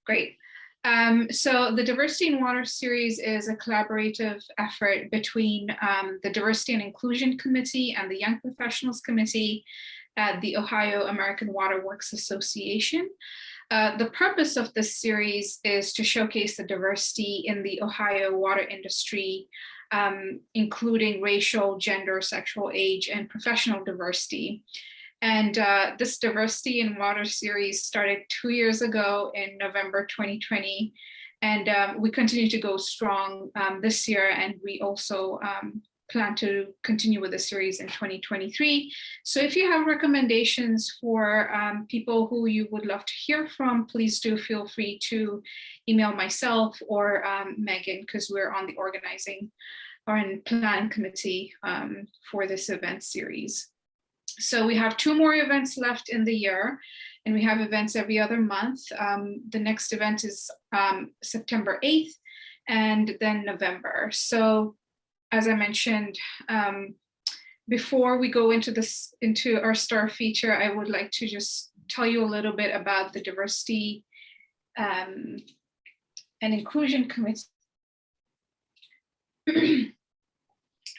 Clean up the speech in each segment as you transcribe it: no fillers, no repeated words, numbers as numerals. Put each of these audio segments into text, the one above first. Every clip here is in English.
Great. So the Diversity in Water series is a collaborative effort between the Diversity and Inclusion Committee and the Young Professionals Committee at the Ohio American Water Works Association. The purpose of this series is to showcase the diversity in the Ohio water industry, including racial, gender, sexual, age, and professional diversity. And this Diversity in Water series started 2 years ago in November 2020. And we continue to go strong this year. And we also plan to continue with the series in 2023. So if you have recommendations for people who you would love to hear from, please do feel free to email myself or Megan, because we're on the organizing or in planning committee for this event series. So we have 2 more events left in the year, and we have events every other month. The next event is September 8th and then November. So as I mentioned, before we go into our star feature, I would like to just tell you a little bit about the Diversity and Inclusion Committee.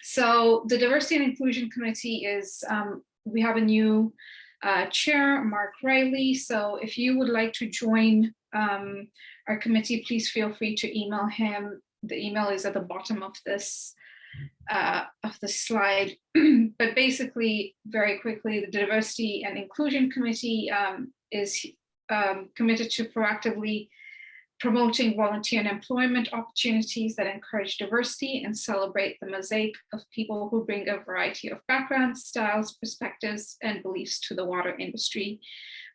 So the Diversity and Inclusion Committee is, we have a new chair, Mark Riley. So if you would like to join our committee, please feel free to email him. The email is at the bottom of this slide. But basically, very quickly, the Diversity and Inclusion Committee is committed to proactively promoting volunteer and employment opportunities that encourage diversity and celebrate the mosaic of people who bring a variety of backgrounds, styles, perspectives, and beliefs to the water industry.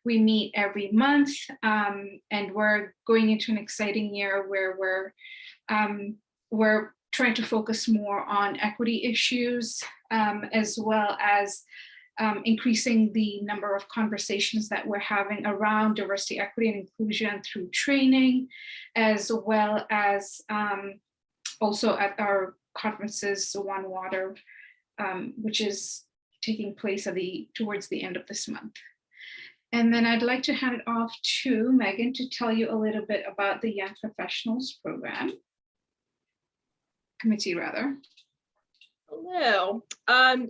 We meet every month, and we're going into an exciting year where we're trying to focus more on equity issues, as well as increasing the number of conversations that we're having around diversity, equity, and inclusion through training, as well as also at our conferences, One Water, which is taking place towards the end of this month. And then I'd like to hand it off to Megan to tell you a little bit about the Young Professionals Committee. Hello.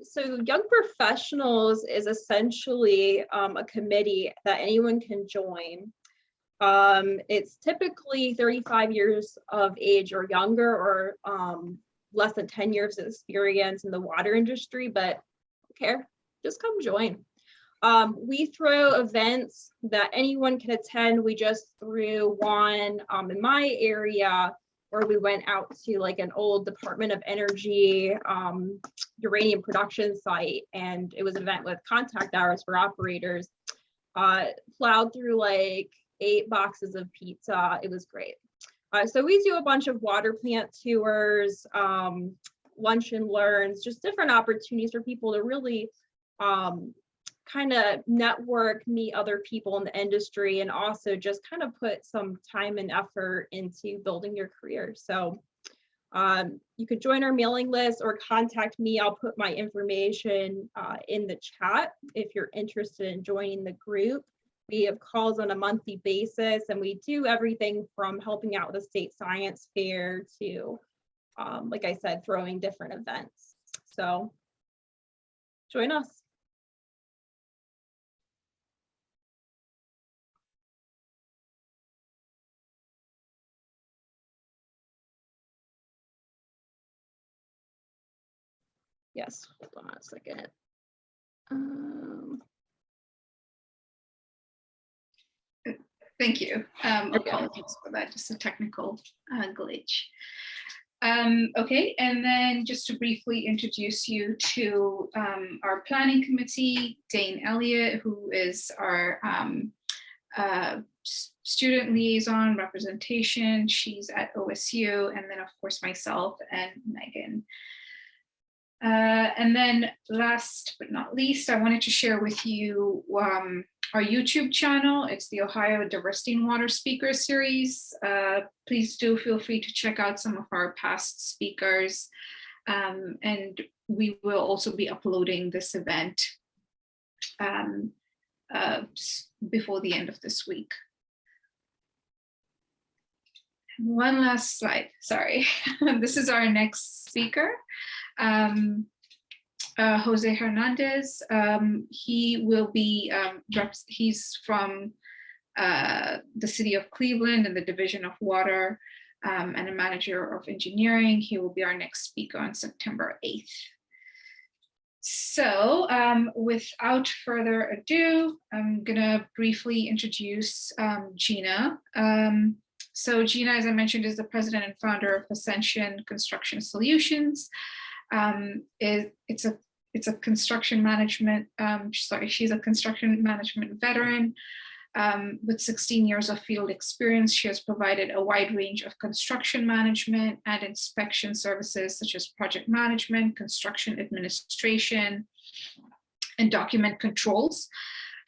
So Young Professionals is essentially a committee that anyone can join. It's typically 35 years of age or younger, or less than 10 years of experience in the water industry, but who cares? Just come join. We throw events that anyone can attend. We just threw one in my area, where we went out to like an old Department of Energy uranium production site, and it was an event with contact hours for operators. Plowed through like 8 boxes of pizza. It was great. So we do a bunch of water plant tours, lunch and learns, just different opportunities for people to really kind of network, meet other people in the industry, and also just kind of put some time and effort into building your career. So you could join our mailing list or contact me. I'll put my information in the chat if you're interested in joining the group. We have calls on a monthly basis, and we do everything from helping out with the state science fair to, like I said, throwing different events. So join us. Yes, hold on a second. Thank you. Apologies for that, just a technical glitch. Okay, and then just to briefly introduce you to our planning committee, Dane Elliott, who is our student liaison representation. She's at OSU, and then of course myself and Megan. And then last but not least, I wanted to share with you our YouTube channel. It's the Ohio Diversity in Water Speaker Series. Please do feel free to check out some of our past speakers. And we will also be uploading this event before the end of this week. One last slide, sorry. This is our next speaker, Jose Hernandez. He will be, he's from the city of Cleveland and the Division of Water, and a manager of engineering. He will be our next speaker on September 8th. So without further ado, I'm gonna briefly introduce Jeanna. So Jeanna, as I mentioned, is the president and founder of Ascension Construction Solutions. It's a construction management, she's a construction management veteran. With 16 years of field experience, she has provided a wide range of construction management and inspection services, such as project management, construction administration, and document controls.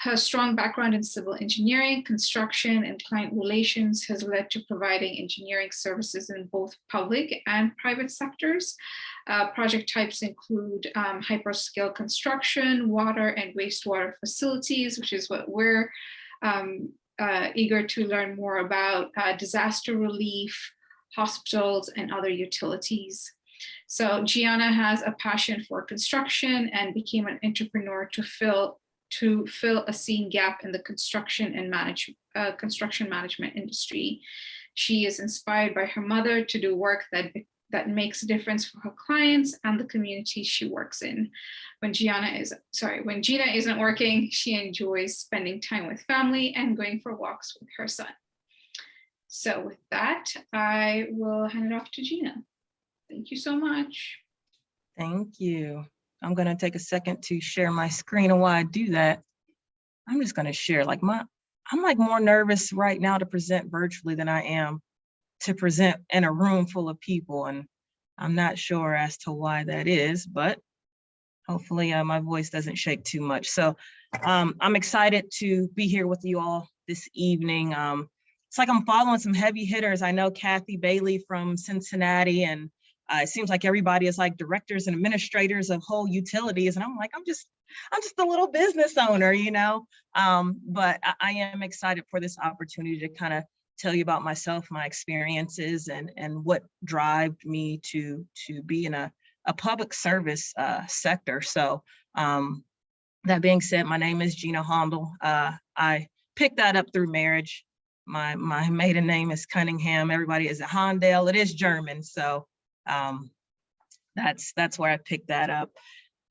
Her strong background in civil engineering, construction, and client relations has led to providing engineering services in both public and private sectors. Project types include hyperscale construction, water and wastewater facilities, which is what we're eager to learn more about, disaster relief, hospitals, and other utilities. So Jeanna has a passion for construction and became an entrepreneur to fill a seen gap in the construction and construction management industry. She is inspired by her mother to do work that makes a difference for her clients and the community she works in. When Jeanna isn't working, she enjoys spending time with family and going for walks with her son. So with that, I will hand it off to Jeanna. Thank you so much. Thank you. I'm going to take a second to share my screen, and while I do that, I'm just going to share I'm like more nervous right now to present virtually than I am to present in a room full of people, and I'm not sure as to why that is, but hopefully my voice doesn't shake too much. So I'm excited to be here with you all this evening. It's like I'm following some heavy hitters. I know Kathy Bailey from Cincinnati, and it seems like everybody is like directors and administrators of whole utilities. And I'm like, I'm just a little business owner, you know? But I am excited for this opportunity to kind of tell you about myself, my experiences, and what drove me to be in a public service sector. So that being said, my name is Jeanna Hondel. I picked that up through marriage. My maiden name is Cunningham. Everybody is a Hondel. It is German. So that's where I picked that up.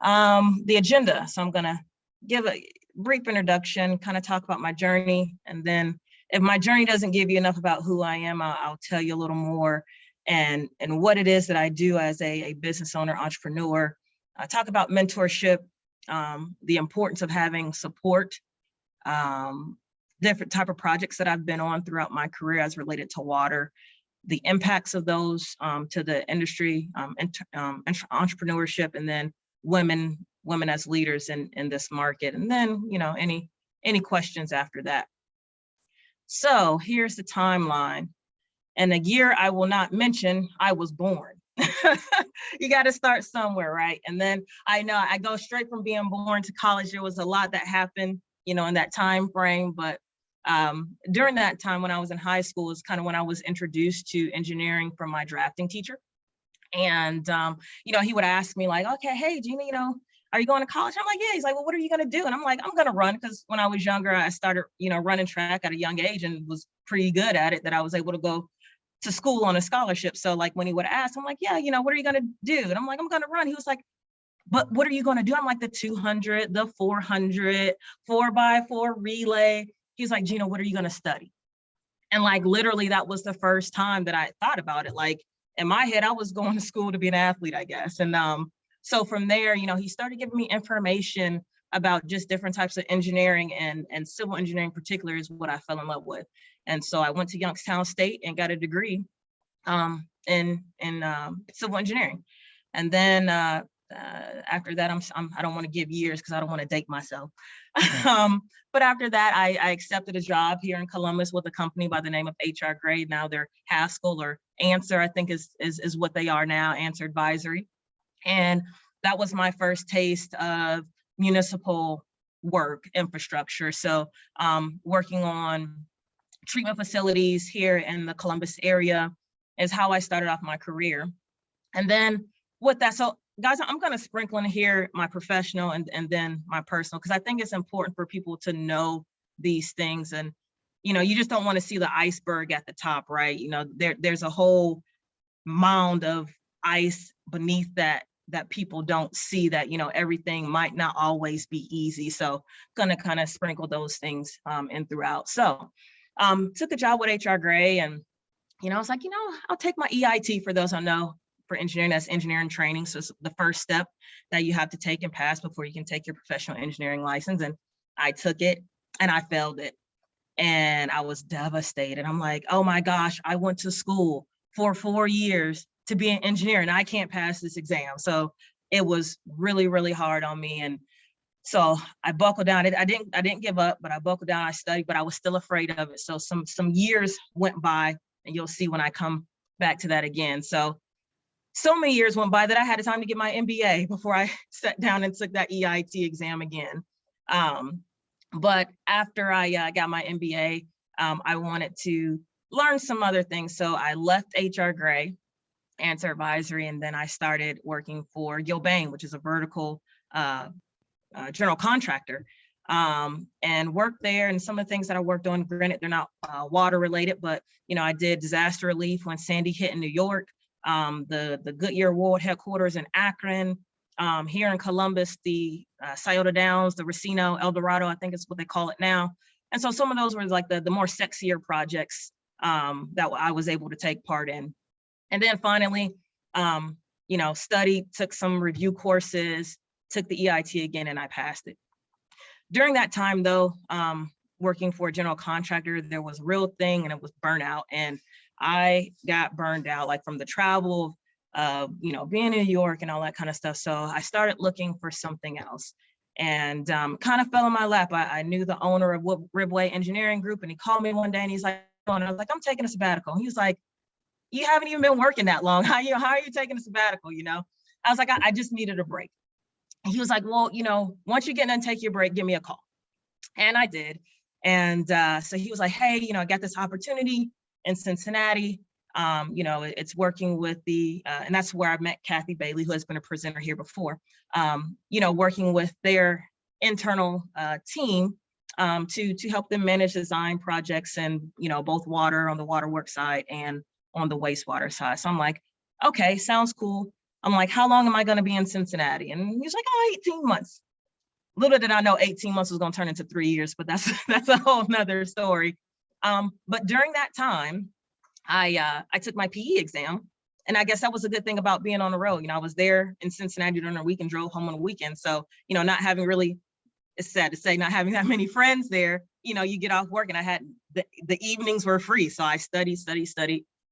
The agenda. So I'm gonna give a brief introduction, kind of talk about my journey, and then if my journey doesn't give you enough about who I am, I'll tell you a little more and what it is that I do as a business owner, entrepreneur. I talk about mentorship, the importance of having support, different type of projects that I've been on throughout my career as related to water, the impacts of those to the industry, entrepreneurship, and then women as leaders in this market, and then any questions after that. So here's the timeline. And a year I will not mention, I was born. You got to start somewhere, right? And then I know I go straight from being born to college. There was a lot that happened, in that time frame. But during that time when I was in high school is kind of when I was introduced to engineering from my drafting teacher. And, he would ask me like, okay, hey, Jeanna, are you going to college? I'm like, yeah. He's like, well, what are you going to do? And I'm like, I'm going to run, because when I was younger, I started, running track at a young age and was pretty good at it, that I was able to go to school on a scholarship. So like when he would ask, I'm like, yeah, what are you going to do? And I'm like, I'm going to run. He was like, but what are you going to do? I'm like, the 200, the 400, 4x4 relay. He's like, Jeanna, what are you going to study? And like, literally, that was the first time that I thought about it. Like in my head, I was going to school to be an athlete, I guess. And so from there, he started giving me information about just different types of engineering, and civil engineering in particular is what I fell in love with. And so I went to Youngstown State and got a degree in civil engineering. And then after that, I don't want to give years because I don't want to date myself. But after that, I accepted a job here in Columbus with a company by the name of HR Grade. Now they're Haskell, or Answer, I think is what they are now, Answer Advisory. And that was my first taste of municipal work, infrastructure. So working on treatment facilities here in the Columbus area is how I started off my career. And then with that, so guys, I'm going to sprinkle in here my professional and then my personal, because I think it's important for people to know these things. And, you know, you just don't want to see the iceberg at the top, right? You know, there's a whole mound of ice beneath that people don't see, that, you know, everything might not always be easy. So gonna kind of sprinkle those things in throughout. So took a job with HR Gray, and, you know, I was like, you know, I'll take my EIT. For those who know, for engineering, that's engineering training. So it's the first step that you have to take and pass before you can take your professional engineering license. And I took it and I failed it. And I was devastated. I'm like, oh my gosh, I went to school for 4 years to be an engineer and I can't pass this exam. So it was really, really hard on me. And so I buckled down. I didn't give up, but I buckled down. I studied, but I was still afraid of it. So some years went by, and you'll see when I come back to that again. So many years went by that I had time to get my MBA before I sat down and took that EIT exam again. But after I got my MBA, I wanted to learn some other things. So I left HR Gray, Answer Advisory, and then I started working for Gilbane, which is a vertical general contractor, and worked there. And some of the things that I worked on, granted, they're not water related, but, you know, I did disaster relief when Sandy hit in New York, the Goodyear World headquarters in Akron, here in Columbus, the Scioto Downs, the Racino, El Dorado, I think is what they call it now. And so some of those were like the more sexier projects that I was able to take part in. And then finally, you know, studied, took some review courses, took the EIT again, and I passed it. During that time though, working for a general contractor, there was a real thing, and it was burnout. And I got burned out, like from the travel, you know, being in New York and all that kind of stuff. So I started looking for something else, and kind of fell in my lap. I knew the owner of Ribway Engineering Group, and he called me one day and he's like, and I was like, I'm taking a sabbatical. And he was like, you haven't even been working that long. How are you taking a sabbatical? You know, I was like, I just needed a break. And he was like, well, you know, once you get done, take your break, give me a call. And I did. And so he was like, hey, you know, I got this opportunity in Cincinnati. You know, it's working with the, and that's where I met Kathy Bailey, who has been a presenter here before, you know, working with their internal team to help them manage design projects, and, you know, both water on the waterwork side and on the wastewater side. So I'm like, okay, sounds cool. I'm like, how long am I going to be in Cincinnati? And he's like, oh, 18 months. Little did I know 18 months was going to turn into 3 years, but that's a whole nother story. But during that time, I took my PE exam, and I guess that was a good thing about being on the road. You know, I was there in Cincinnati during the week and drove home on the weekend. So, you know, not having really, it's sad to say, not having that many friends there, you know, you get off work, and I had the evenings were free. So I studied,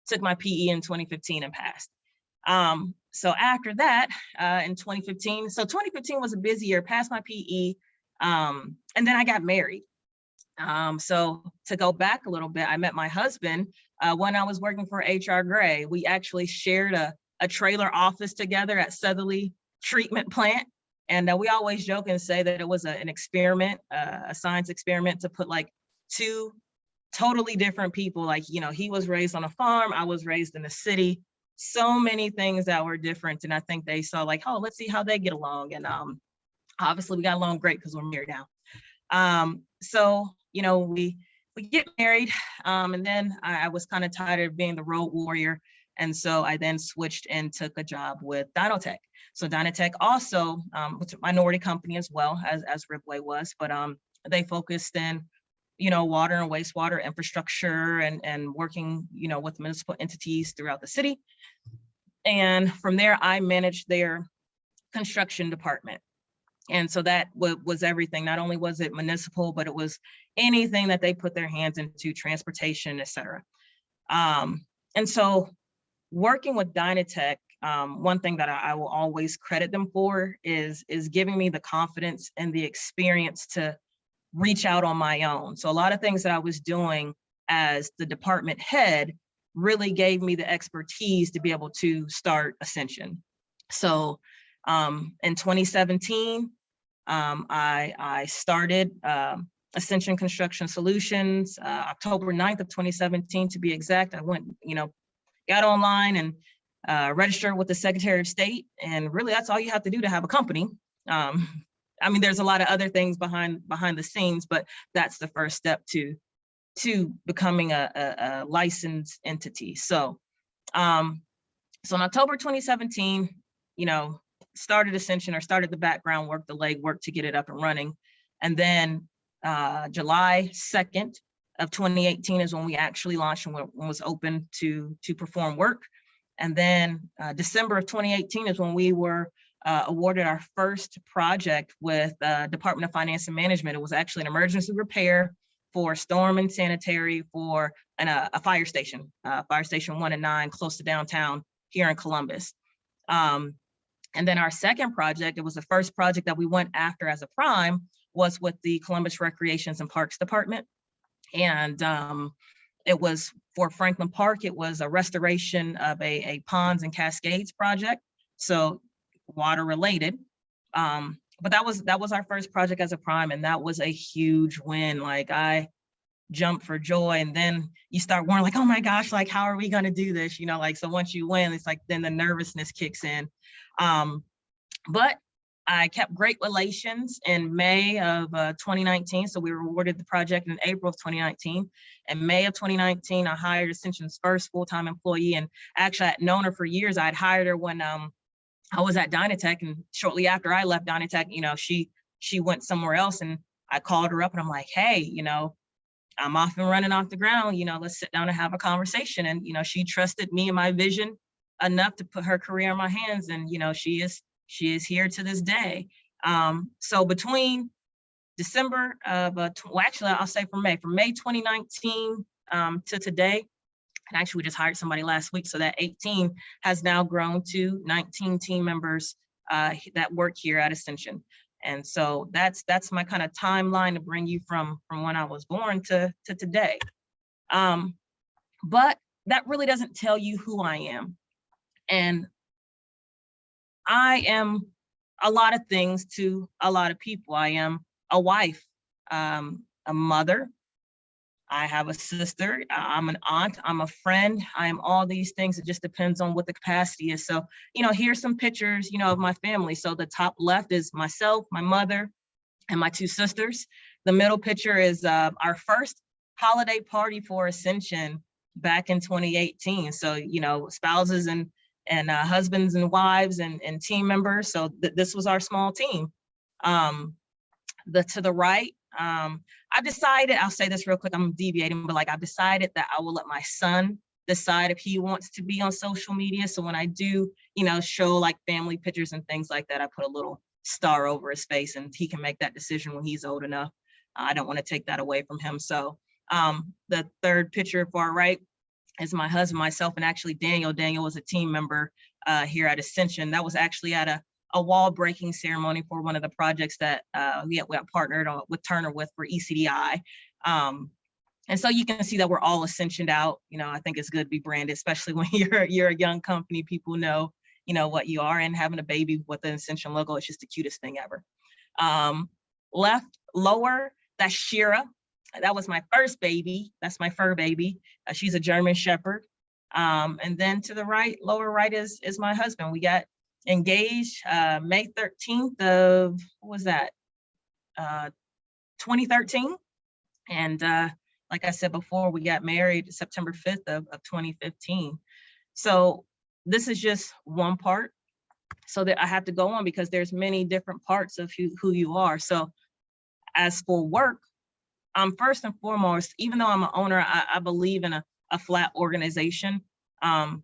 took my PE in 2015 and passed. So after that, in 2015, so 2015 was a busy year, passed my PE, and then I got married. So to go back a little bit, I met my husband when I was working for HR Gray. We actually shared a trailer office together at Southerly Treatment Plant. And we always joke and say that it was an experiment, a science experiment, to put like two totally different people. Like, you know, he was raised on a farm, I was raised in a city. So many things that were different. And I think they saw like, oh, let's see how they get along. And obviously we got along great because we're married now. So, you know, we get married, and then I was kind of tired of being the road warrior. And so I then switched and took a job with Dynotech. So Dynotech also, which is a minority company as well as Ribway was, but they focused in, you know, water and wastewater infrastructure and working, you know, with municipal entities throughout the city. And from there, I managed their construction department. And so that was everything. Not only was it municipal, but it was anything that they put their hands into, transportation, et cetera. And so working with Dynatech, one thing that I will always credit them for is giving me the confidence and the experience to reach out on my own. So a lot of things that I was doing as the department head really gave me the expertise to be able to start Ascension. So in 2017, I started Ascension Construction Solutions, October 9th of 2017 to be exact. I went, got online and registered with the Secretary of State, and really that's all you have to do to have a company. I mean, there's a lot of other things behind the scenes, but that's the first step to becoming a licensed entity. So, so in October 2017, started Ascension, or started the background work, the legwork to get it up and running. And then July 2nd of 2018 is when we actually launched and was open to perform work. And then December of 2018 is when we were awarded our first project with Department of Finance and Management. It was actually an emergency repair for storm and sanitary for a fire station, Fire Station 1 and 9, close to downtown here in Columbus. And then our second project, it was the first project that we went after as a prime, was with the Columbus Recreations and Parks Department. And it was for Franklin Park. It was a restoration of a ponds and cascades project, so water related. But that was our first project as a prime, and that was a huge win. Like, I jumped for joy, and then you start worrying, like, oh my gosh, like, how are we going to do this? So once you win, it's like then the nervousness kicks in. But I kept great relations in May of 2019. So we were awarded the project in April of 2019. In May of 2019, I hired Ascension's first full-time employee. And actually, I'd known her for years. I'd hired her when I was at Dynatech, and shortly after I left Dynatech, she went somewhere else, and I called her up and I'm like, hey, I'm off and running off the ground, let's sit down and have a conversation. And, she trusted me and my vision enough to put her career in my hands. And, she is here to this day. So between December of, I'll say from May 2019 to today, and actually we just hired somebody last week, so that 18 has now grown to 19 team members that work here at Ascension. And so that's my kind of timeline to bring you from when I was born to today. But that really doesn't tell you who I am. And I am a lot of things to a lot of people. I am a wife, a mother. I have a sister. I'm an aunt. I'm a friend. I am all these things. It just depends on what the capacity is. So, here's some pictures, of my family. So the top left is myself, my mother, and my two sisters. The middle picture is our first holiday party for Ascension back in 2018. So, spouses and husbands and wives and team members. So this was our small team. To the right, I've decided, I'll say this real quick, I'm deviating, but I've decided that I will let my son decide if he wants to be on social media. So when I do, show family pictures and things like that, I put a little star over his face, and he can make that decision when he's old enough. I don't want to take that away from him. So the third picture far right is my husband, myself, and actually Daniel. Daniel was a team member here at Ascension. That was actually at a wall breaking ceremony for one of the projects that we had partnered with Turner for ECDI. And so you can see that we're all Ascensioned out. I think it's good to be branded, especially when you're a young company. People know, what you are, and having a baby with the Ascension logo is just the cutest thing ever. Left lower, that's Shira. That was my first baby. That's my fur baby. She's a German Shepherd. And then to the right, lower right is my husband. We got engaged May 13th of, what was that? 2013. And like I said before, we got married September 5th of 2015. So this is just one part. So that I have to go on because there's many different parts of who you are. So as for work, first and foremost, even though I'm an owner, I believe in a flat organization. I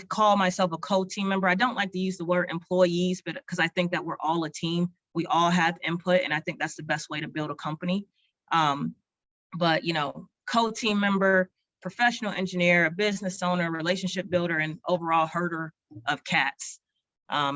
call myself a co-team member. I don't like to use the word employees, but because I think that we're all a team. We all have input, and I think that's the best way to build a company. But co-team member, professional engineer, a business owner, relationship builder, and overall herder of cats.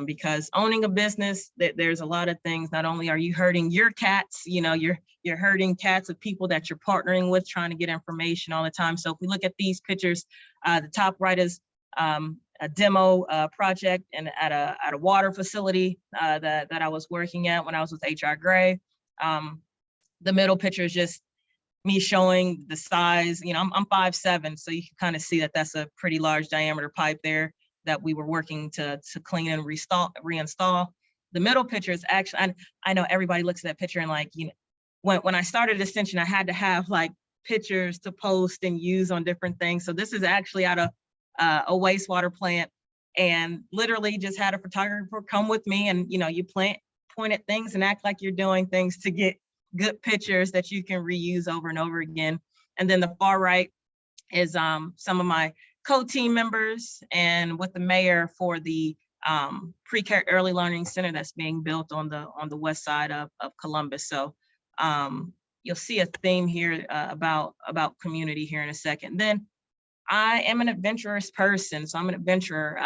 Because owning a business, there's a lot of things. Not only are you herding your cats, you're herding cats of people that you're partnering with, trying to get information all the time. So if we look at these pictures, the top right is a demo project and at a water facility that I was working at when I was with HR Gray. The middle picture is just me showing the size. You know, I'm 5'7", so you can kind of see that that's a pretty large diameter pipe there that we were working to clean and reinstall. The middle picture is actually, I know everybody looks at that picture and like, you know, when I started Ascension, I had to have like pictures to post and use on different things. So this is actually out of a wastewater plant, and literally just had a photographer come with me, and you know, you point at things and act like you're doing things to get good pictures that you can reuse over and over again. And then the far right is some of my co-team members and with the mayor for the pre-care early learning center that's being built on the west side of Columbus. So you'll see a theme here about community here in a second. Then I am an adventurous person, so I'm an adventurer.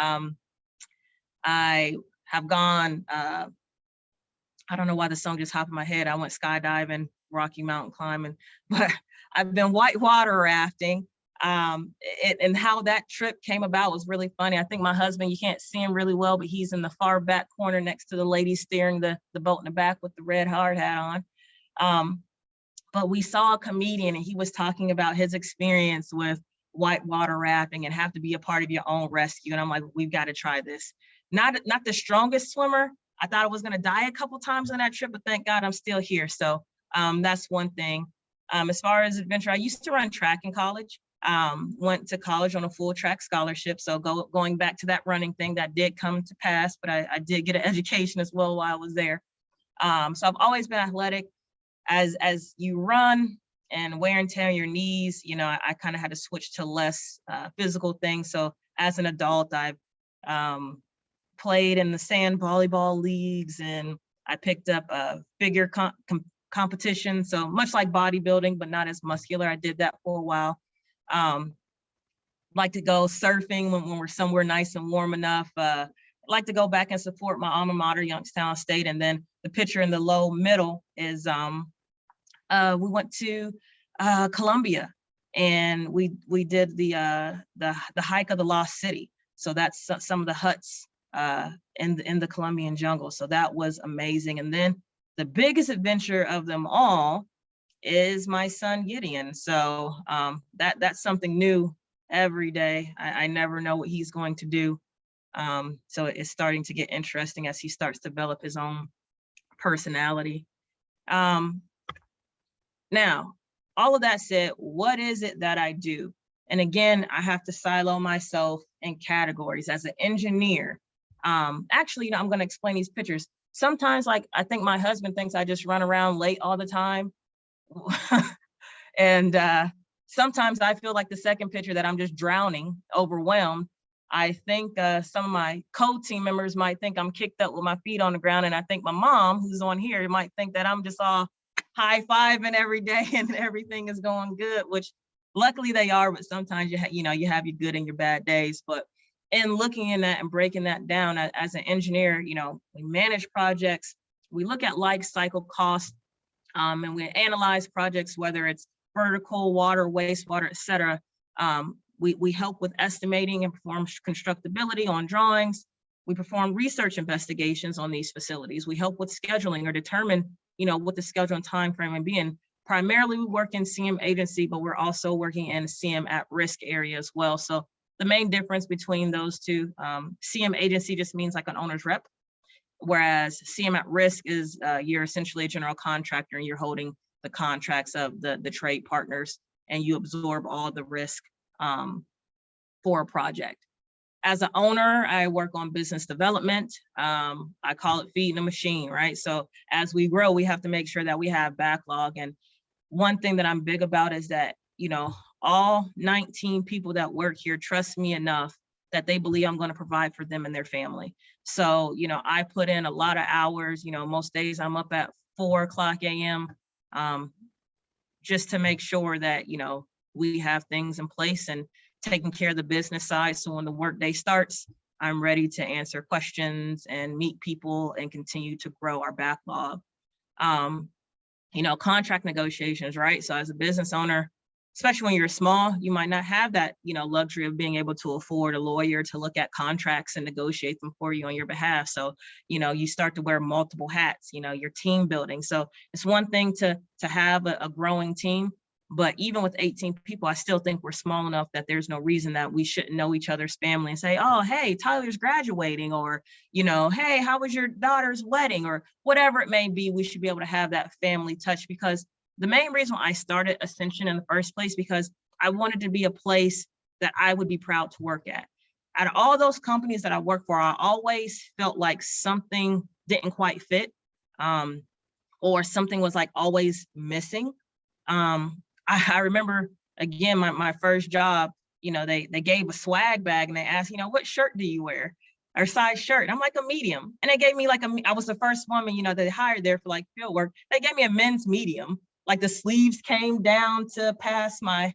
I have gone, I don't know why the song just hopped in my head. I went skydiving, Rocky Mountain climbing, but I've been whitewater rafting. And how that trip came about was really funny. I think my husband, you can't see him really well, but he's in the far back corner next to the lady steering the boat in the back with the red hard hat on. But we saw a comedian and he was talking about his experience with whitewater rafting and have to be a part of your own rescue. And I'm like, we've got to try this. Not the strongest swimmer. I thought I was going to die a couple times on that trip, but thank God I'm still here. So that's one thing. As far as adventure, I used to run track in college. Went to college on a full track scholarship. So going back to that running thing, that did come to pass, but I did get an education as well while I was there. So I've always been athletic. As you run and wear and tear on your knees, you know, I kind of had to switch to less physical things. So as an adult, I've played in the sand volleyball leagues, and I picked up a figure competition. So much like bodybuilding, but not as muscular. I did that for a while. Like to go surfing when we're somewhere nice and warm enough. Like to go back and support my alma mater, Youngstown State. And then the picture in the low middle is we went to Columbia, and we did the hike of the Lost City. So that's some of the huts in the Colombian jungle. So that was amazing. And then the biggest adventure of them all is my son Gideon. So that's something new every day. I never know what he's going to do. So it's starting to get interesting as he starts to develop his own personality. Now, all of that said, what is it that I do? And again, I have to silo myself in categories. As an engineer, actually, you know, I'm going to explain these pictures. Sometimes, like, I think my husband thinks I just run around late all the time. And sometimes I feel like the second picture that I'm just drowning, overwhelmed. I think some of my co-team members might think I'm kicked up with my feet on the ground. And I think my mom, who's on here, might think that I'm just all high-fiving every day and everything is going good, which luckily they are, but sometimes you have your good and your bad days. But in looking in that and breaking that down as an engineer, you know, we manage projects, we look at life cycle costs, and we analyze projects, whether it's vertical, water, wastewater, et cetera. We help with estimating and perform constructability on drawings. We perform research investigations on these facilities. We help with scheduling or determine, you know, what the schedule and time frame would be. And primarily we work in CM agency, but we're also working in CM at risk area as well. So the main difference between those two, CM agency just means like an owner's rep, whereas CM at risk is you're essentially a general contractor and you're holding the contracts of the trade partners, and you absorb all the risk for a project. As an owner, I work on business development. I call it feeding the machine, right? So as we grow, we have to make sure that we have backlog. And one thing that I'm big about is that, you know, all 19 people that work here trust me enough that they believe I'm going to provide for them and their family. So, you know, I put in a lot of hours. You know, most days I'm up at 4:00 a.m. Just to make sure that, you know, we have things in place and taking care of the business side. So when the workday starts, I'm ready to answer questions and meet people and continue to grow our backlog. You know, contract negotiations, right? So as a business owner, especially when you're small, you might not have that, luxury of being able to afford a lawyer to look at contracts and negotiate them for you on your behalf. So, you start to wear multiple hats, your team building. So it's one thing to have a growing team, but even with 18 people, I still think we're small enough that there's no reason that we shouldn't know each other's family and say, oh, hey, Tyler's graduating, or, hey, how was your daughter's wedding, or whatever it may be. We should be able to have that family touch, because the main reason why I started Ascension in the first place, because I wanted to be a place that I would be proud to work at. Out of all those companies that I worked for, I always felt like something didn't quite fit, or something was like always missing. I remember, again, my first job, they gave a swag bag and they asked, what shirt do you wear, or size shirt? And I'm like, a medium. And they gave me I was the first woman, they hired there for like field work. They gave me a men's medium. Like the sleeves came down to past my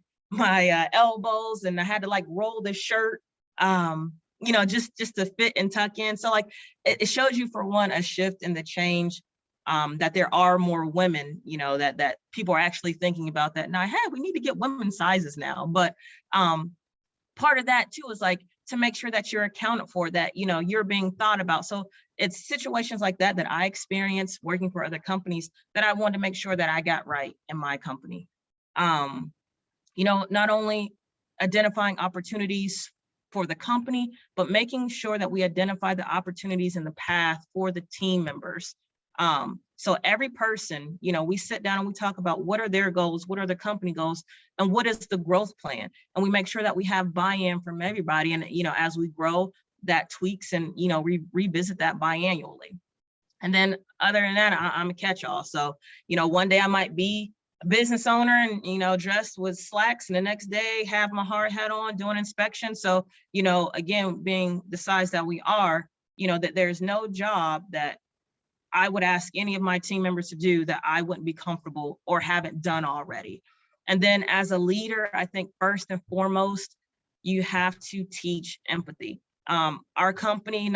elbows, and I had to like roll the shirt, just to fit and tuck in. So like it shows you, for one, a shift in the change, that there are more women, that people are actually thinking about that. Now, hey, we need to get women's sizes now. But part of that too is like to make sure that you're accounted for, that, you're being thought about. So it's situations like that I experience working for other companies that I wanted to make sure that I got right in my company. Not only identifying opportunities for the company, but making sure that we identify the opportunities in the path for the team members. So every person, we sit down and we talk about what are their goals, what are the company goals, and what is the growth plan. And we make sure that we have buy-in from everybody. And, as we grow, that tweaks and, revisit that biannually. And then other than that, I'm a catch-all. So, one day I might be a business owner and, dressed with slacks, and the next day have my hard hat on doing inspection. So, again, being the size that we are, that there's no job that I would ask any of my team members to do that I wouldn't be comfortable or haven't done already. And then as a leader, I think first and foremost, you have to teach empathy. Our company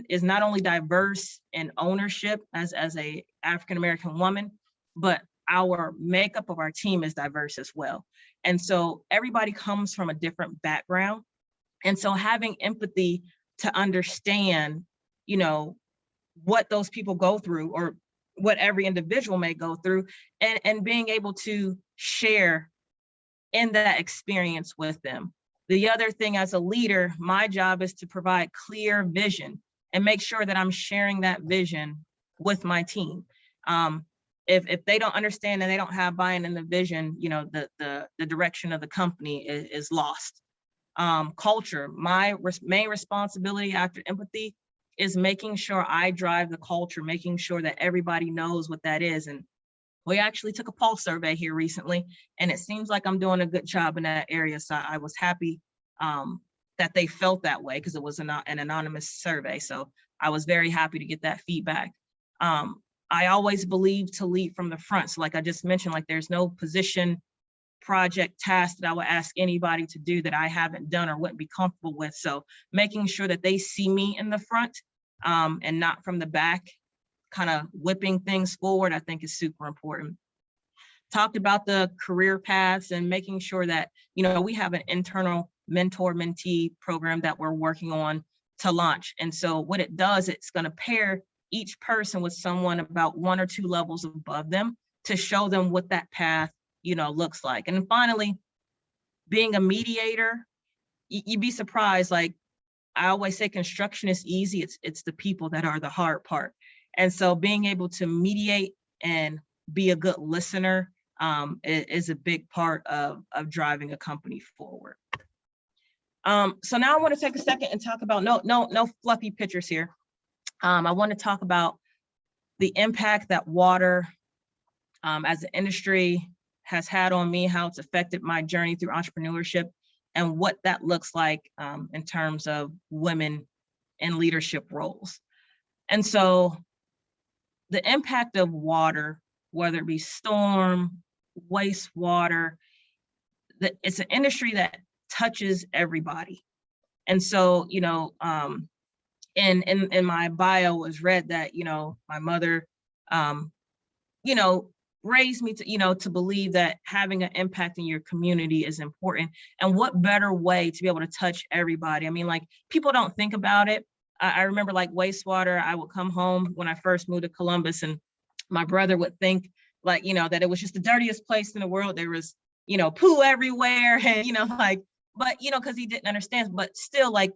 is not only diverse in ownership as a African-American woman, but our makeup of our team is diverse as well. And so everybody comes from a different background. And so having empathy to understand, what those people go through, or what every individual may go through, and being able to share in that experience with them. The other thing, as a leader, my job is to provide clear vision and make sure that I'm sharing that vision with my team. If they don't understand and they don't have buy-in in the vision, the direction of the company is lost. Culture, my main responsibility after empathy is making sure I drive the culture, making sure that everybody knows what that is. And we actually took a pulse survey here recently, and it seems like I'm doing a good job in that area. So I was happy that they felt that way, because it was an anonymous survey. So I was very happy to get that feedback. I always believe to lead from the front. So like I just mentioned, like there's no position, project, task that I would ask anybody to do that I haven't done or wouldn't be comfortable with. So making sure that they see me in the front, and not from the back, kind of whipping things forward, I think is super important. Talked about the career paths and making sure that, we have an internal mentor-mentee program that we're working on to launch. And so what it does, it's going to pair each person with someone about 1 or 2 levels above them to show them what that path looks like. And then finally, being a mediator, you'd be surprised. Like I always say, construction is easy. It's the people that are the hard part. And so being able to mediate and be a good listener is a big part of driving a company forward. So now I want to take a second and talk about no fluffy pictures here. I want to talk about the impact that water as an industry has had on me, how it's affected my journey through entrepreneurship, and what that looks like in terms of women in leadership roles. And so the impact of water, whether it be storm, wastewater, it's an industry that touches everybody. And so, in my bio was read that, my mother, raised me to, to believe that having an impact in your community is important. And what better way to be able to touch everybody? I mean, like, people don't think about it. I remember, like, wastewater, I would come home when I first moved to Columbus, and my brother would think, like, that it was just the dirtiest place in the world. There was, poo everywhere, and, like, but, because he didn't understand, but still, like,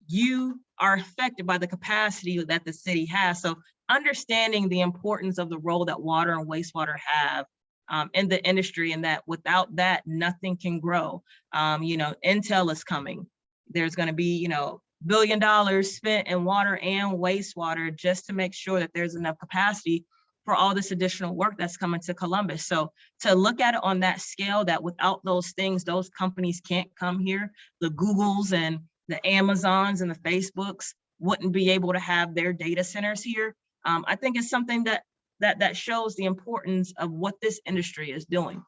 you are affected by the capacity that the city has. So understanding the importance of the role that water and wastewater have in the industry, and that without that, nothing can grow. Intel is coming. There's going to be, $1 billion spent in water and wastewater just to make sure that there's enough capacity for all this additional work that's coming to Columbus. So to look at it on that scale, that without those things, those companies can't come here. The Googles and the Amazons and the Facebooks wouldn't be able to have their data centers here. I think it's something that shows the importance of what this industry is doing.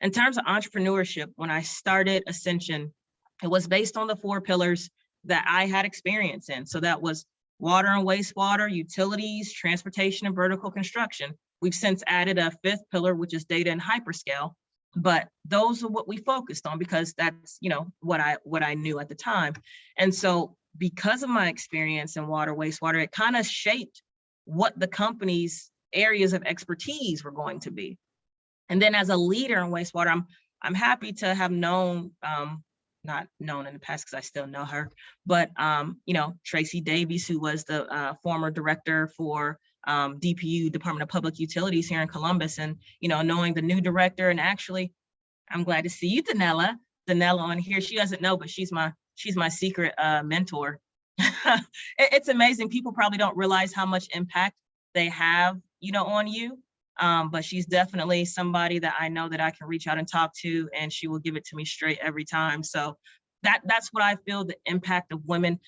In terms of entrepreneurship, when I started Ascension, it was based on the 4 pillars that I had experience in. So that was water and wastewater, utilities, transportation, and vertical construction. We've since added a 5th pillar, which is data and hyperscale. But those are what we focused on because that's, what I knew at the time. And so because of my experience in water, wastewater, it kind of shaped what the company's areas of expertise were going to be. And then as a leader in wastewater, I'm happy to have known, not known in the past because I still know her, but Tracy Davies, who was the former director for DPU, Department of Public Utilities here in Columbus, and knowing the new director. And actually, I'm glad to see you, Danella on here. She doesn't know, but she's my secret mentor. It's amazing. People probably don't realize how much impact they have, on you. But she's definitely somebody that I know that I can reach out and talk to, and she will give it to me straight every time. So that's what I feel, the impact of women.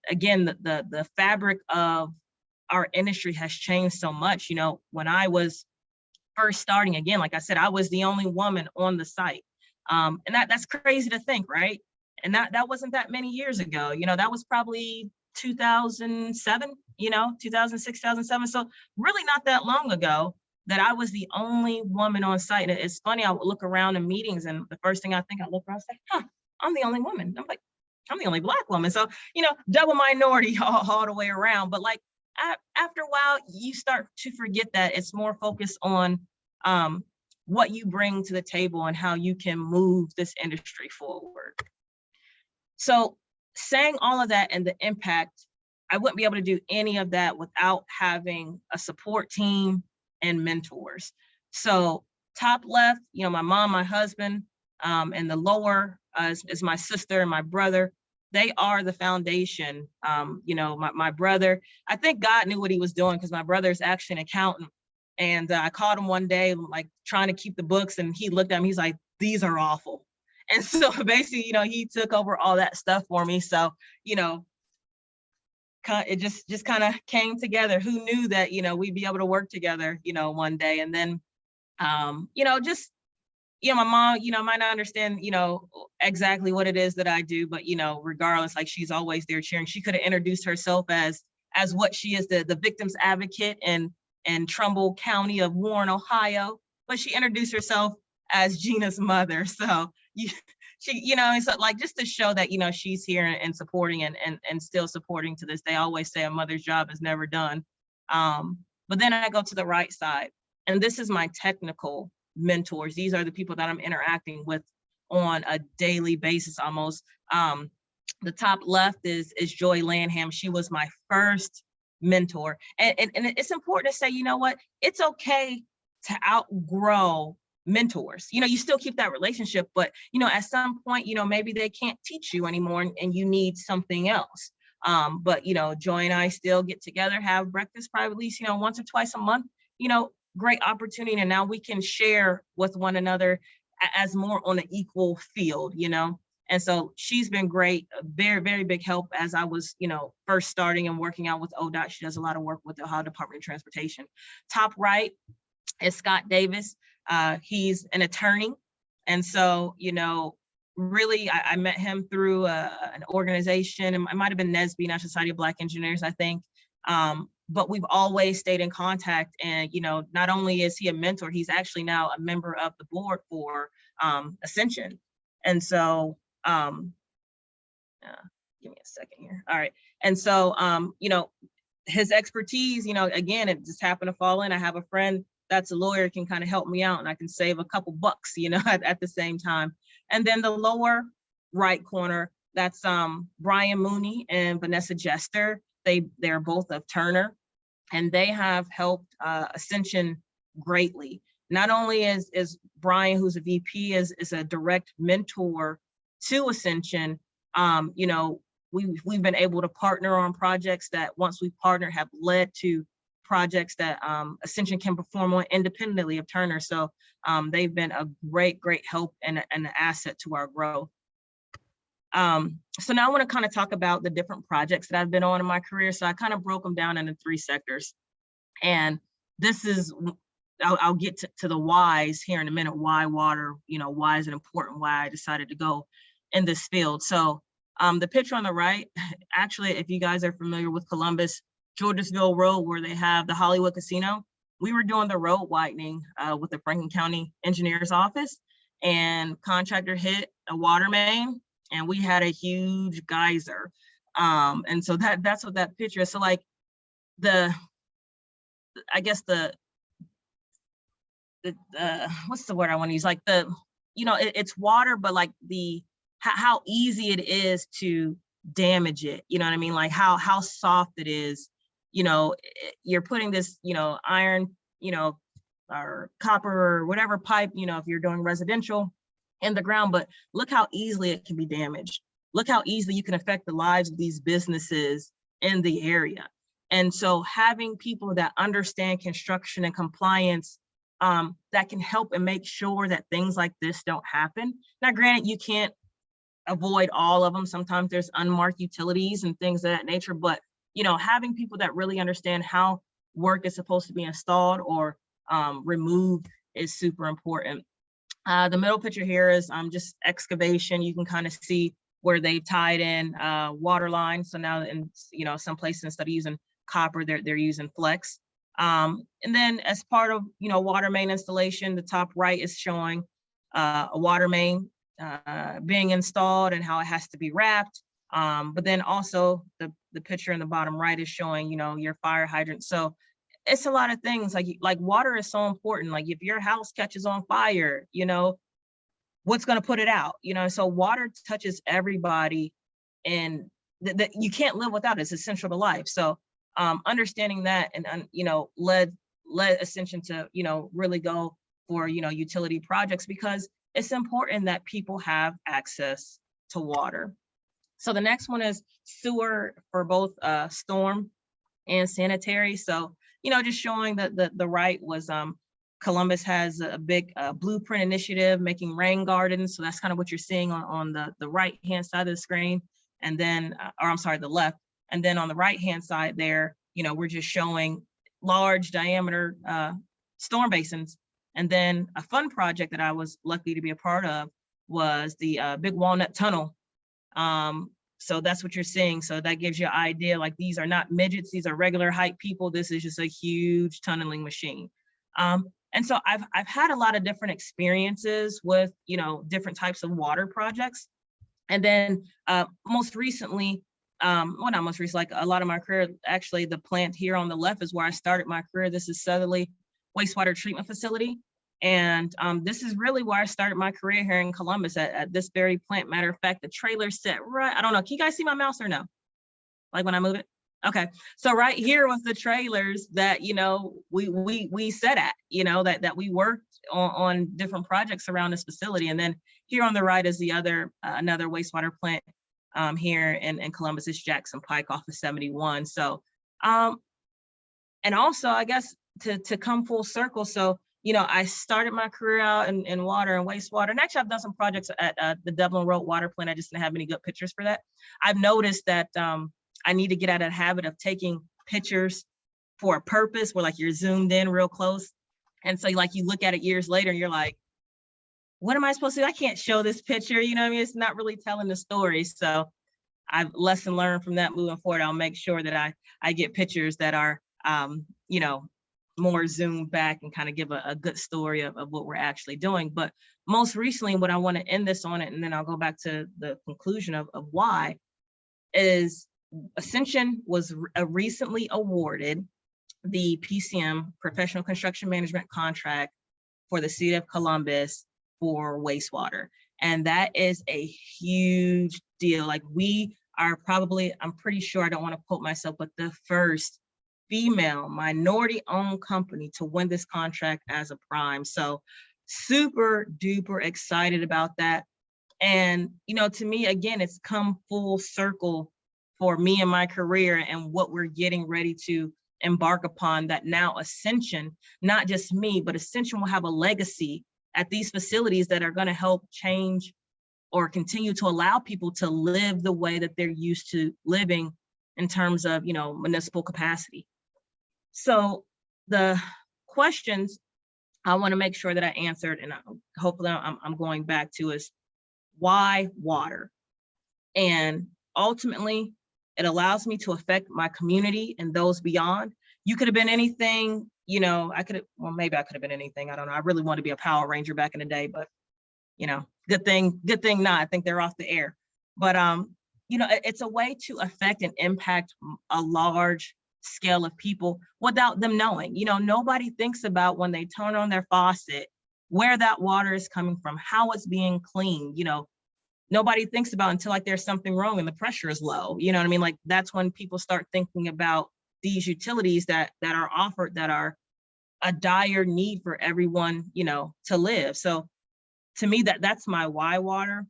Again, the fabric of our industry has changed so much. When I was first starting, again, like I said, I was the only woman on the site. And that's crazy to think, right? And that wasn't that many years ago. That was probably 2007, 2006, 2007. So really not that long ago that I was the only woman on site. And it's funny, I would look around in meetings, and the first thing I look around and say, I'm the only woman. I'm like, I'm the only Black woman. So, double minority all the way around. But like, after a while, you start to forget that it's more focused on what you bring to the table and how you can move this industry forward. So saying all of that and the impact, I wouldn't be able to do any of that without having a support team and mentors. So top left, my mom, my husband, and the lower is my sister and my brother. They are the foundation. My brother, I think God knew what he was doing because my brother is actually an accountant. And I called him one day, like trying to keep the books, and he looked at me, he's like, these are awful. And so basically, he took over all that stuff for me. So, it just kind of came together. Who knew that, we'd be able to work together, one day. And then, my mom, might not understand, exactly what it is that I do, but, regardless, like, she's always there cheering. She could have introduced herself as what she is, the victim's advocate in Trumbull County of Warren, Ohio, but she introduced herself as Jeanna's mother. So she, so like, just to show that, she's here and supporting and still supporting to this day. I always say a mother's job is never done. But then I go to the right side, and this is my technical mentors. These are the people that I'm interacting with on a daily basis almost. The top left is Joy Lanham. She was my first mentor. And it's important to say, it's okay to outgrow mentors. You still keep that relationship, but at some point, maybe they can't teach you anymore and you need something else. But Joy and I still get together, have breakfast probably at least, once or twice a month, great opportunity. And now we can share with one another as more on an equal field, And so she's been great, a very, very big help as I was, first starting and working out with ODOT. She does a lot of work with the Ohio Department of Transportation. Top right is Scott Davis. He's an attorney. And so, really, I met him through an organization. It might have been NSBE, National Society of Black Engineers, I think. but we've always stayed in contact. And, you know, not only is he a mentor, he's actually now a member of the board for Ascension. And so, give me a second here. All right. And so, you know, his expertise, you know, again, it just happened to fall in. I have a friend that's a lawyer, can kind of help me out, and I can save a couple bucks, you know, at the same time. And then the lower right corner, that's Brian Mooney and Vanessa Jester. They're both of Turner, and they have helped Ascension greatly. Not only is Brian, who's a VP, is a direct mentor to Ascension, you know, we've been able to partner on projects that, once we partner, have led to projects that Ascension can perform on independently of Turner. So they've been a great help and an asset to our growth. So now I want to kind of talk about the different projects that I've been on in my career. So I kind of broke them down into 3 sectors. And this is, I'll get to the whys here in a minute. Why water, you know, why is it important? Why I decided to go in this field. So the picture on the right, actually, if you guys are familiar with Columbus, Georgesville Road, where they have the Hollywood Casino, we were doing the road widening with the Franklin County Engineer's Office, and contractor hit a water main, and we had a huge geyser. And so that's what that picture is. So like I guess the what's the word I want to use? Like you know, it's water, but like how easy it is to damage it. You know what I mean? Like how soft it is. You know, you're putting this, you know, iron, you know, or copper or whatever pipe, you know, if you're doing residential, in the ground, but look how easily it can be damaged. Look how easily you can affect the lives of these businesses in the area. And so having people that understand construction and compliance, that can help and make sure that things like this don't happen. Now, granted, you can't avoid all of them. Sometimes there's unmarked utilities and things of that nature, but you know, having people that really understand how work is supposed to be installed or removed is super important. The middle picture here is just excavation. You can kind of see where they tied in water lines. So now, in you know, some places, instead of using copper, they're using flex. And then as part of, you know, water main installation, the top right is showing a water main being installed and how it has to be wrapped. But then also the picture in the bottom right is showing, you know, your fire hydrant. So it's a lot of things. Like water is so important. Like if your house catches on fire, you know, what's going to put it out? You know, so water touches everybody, and that you can't live without it. It's essential to life. So understanding that, and you know, led Ascension to, you know, really go for, you know, utility projects, because it's important that people have access to water. So the next one is sewer for both storm and sanitary. So, you know, just showing that the right was Columbus has a big blueprint initiative making rain gardens. So that's kind of what you're seeing on the right hand side of the screen. And then, or I'm sorry, the left. And then on the right hand side there, you know, we're just showing large diameter storm basins. And then a fun project that I was lucky to be a part of was the Big Walnut Tunnel. So that's what you're seeing. So that gives you an idea, like these are not midgets, these are regular height people. This is just a huge tunneling machine. And so I've had a lot of different experiences with, you know, different types of water projects. And then most recently, well, not most recently, like a lot of my career, actually the plant here on the left is where I started my career. This is Southerly Wastewater Treatment Facility. And this is really where I started my career here in Columbus at this very plant. Matter of fact, the trailer set right, I don't know, can you guys see my mouse or no? Like when I move it? Okay, so right here was the trailers that, you know, we set at, you know, that we worked on different projects around this facility. And then here on the right is the other, another wastewater plant here in Columbus. It's Jackson Pike off of 71. So, and also I guess to come full circle. So, you know, I started my career out in water and wastewater. And actually I've done some projects at the Dublin Road water plant. I just didn't have any good pictures for that. I've noticed that I need to get out of the habit of taking pictures for a purpose where like you're zoomed in real close. And so like you look at it years later and you're like, what am I supposed to do? I can't show this picture. You know what I mean? It's not really telling the story. So I've lesson learned from that moving forward. I'll make sure that I get pictures that are you know, more zoom back and kind of give a good story of what we're actually doing. But most recently, what I want to end this on it, and then I'll go back to the conclusion of why, is Ascension was recently awarded the PCM, Professional Construction Management contract, for the city of Columbus for wastewater. And that is a huge deal. Like, we are probably, I'm pretty sure, I don't want to quote myself, but the first female minority-owned company to win this contract as a prime. So super duper excited about that. And, you know, to me, again, it's come full circle for me and my career and what we're getting ready to embark upon, that now Ascension, not just me, but Ascension will have a legacy at these facilities that are going to help change or continue to allow people to live the way that they're used to living in terms of, you know, municipal capacity. So the questions I want to make sure that I answered, and hopefully I'm going back to, is why water? And ultimately, it allows me to affect my community and those beyond. You could have been anything, you know, well, maybe I could have been anything. I don't know. I really wanted to be a Power Ranger back in the day, but, you know, good thing not. I think they're off the air. But, you know, it's a way to affect and impact a large scale of people without them knowing. You know, nobody thinks about, when they turn on their faucet, where that water is coming from, how it's being cleaned. You know, nobody thinks about until like there's something wrong and the pressure is low. You know what I mean? Like, that's when people start thinking about these utilities that are offered, that are a dire need for everyone, you know, to live. So to me, that's my why water.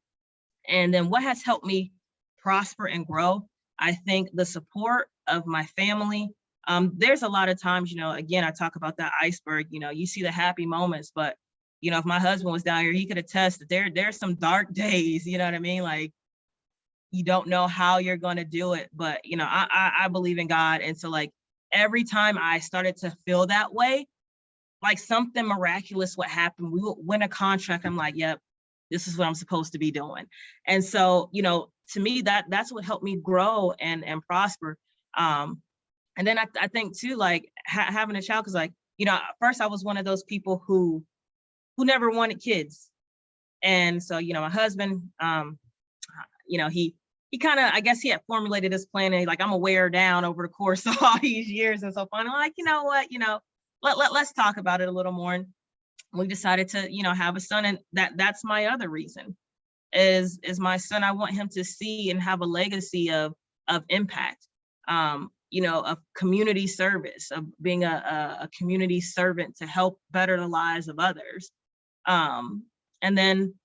And then what has helped me prosper and grow, I think the support of my family. There's a lot of times, you know, again, I talk about that iceberg, you know, you see the happy moments, but, you know, if my husband was down here, he could attest that there's some dark days, you know what I mean? Like, you don't know how you're going to do it, but, you know, I believe in God. And so, like, every time I started to feel that way, like something miraculous would happen. We would win a contract. I'm like, yep, this is what I'm supposed to be doing. And so, you know, to me, that's what helped me grow and prosper. And then I think too, like, having a child, because, like, you know, first I was one of those people who never wanted kids. And so, you know, my husband, you know, he kind of, I guess he had formulated this plan, and like, I'm gonna wear her down over the course of all these years. And so finally, like, you know what, you know, let's talk about it a little more. And we decided to, you know, have a son. And that's my other reason is my son. I want him to see and have a legacy of impact, you know, of community service, of being a community servant to help better the lives of others. And then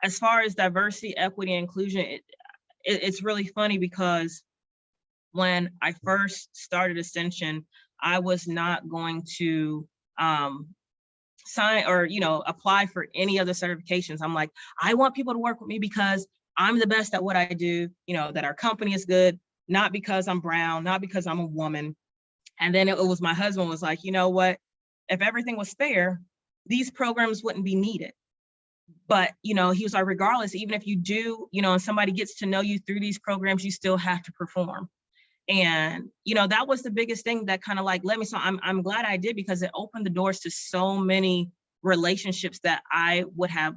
as far as diversity, equity, and inclusion, it's really funny, because when I first started Ascension, I was not going to sign or, you know, apply for any other certifications. I'm like, I want people to work with me because I'm the best at what I do, you know, that our company is good, not because I'm brown, not because I'm a woman. And then it was my husband was like, you know what, if everything was fair, these programs wouldn't be needed. But, you know, he was like, regardless, even if you do, you know, and somebody gets to know you through these programs, you still have to perform. And, you know, that was the biggest thing that kind of like led me. So I'm glad I did, because it opened the doors to so many relationships that I would have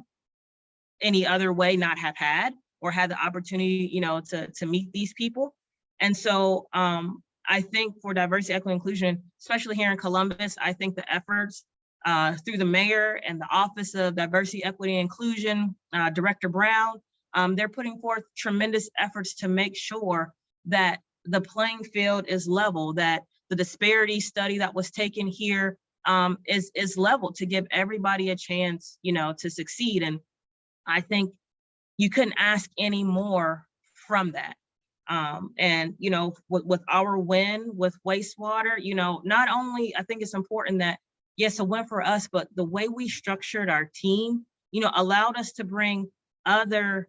any other way not have had, or had the opportunity, you know, to meet these people. And so I think for diversity, equity, inclusion, especially here in Columbus, I think the efforts through the mayor and the Office of Diversity, Equity, and Inclusion, Director Brown, they're putting forth tremendous efforts to make sure that the playing field is level, that the disparity study that was taken here is level, to give everybody a chance, you know, to succeed. And I think you couldn't ask any more from that. And, you know, with our win with wastewater, you know, not only, I think it's important that, yes, a win for us, but the way we structured our team, you know, allowed us to bring other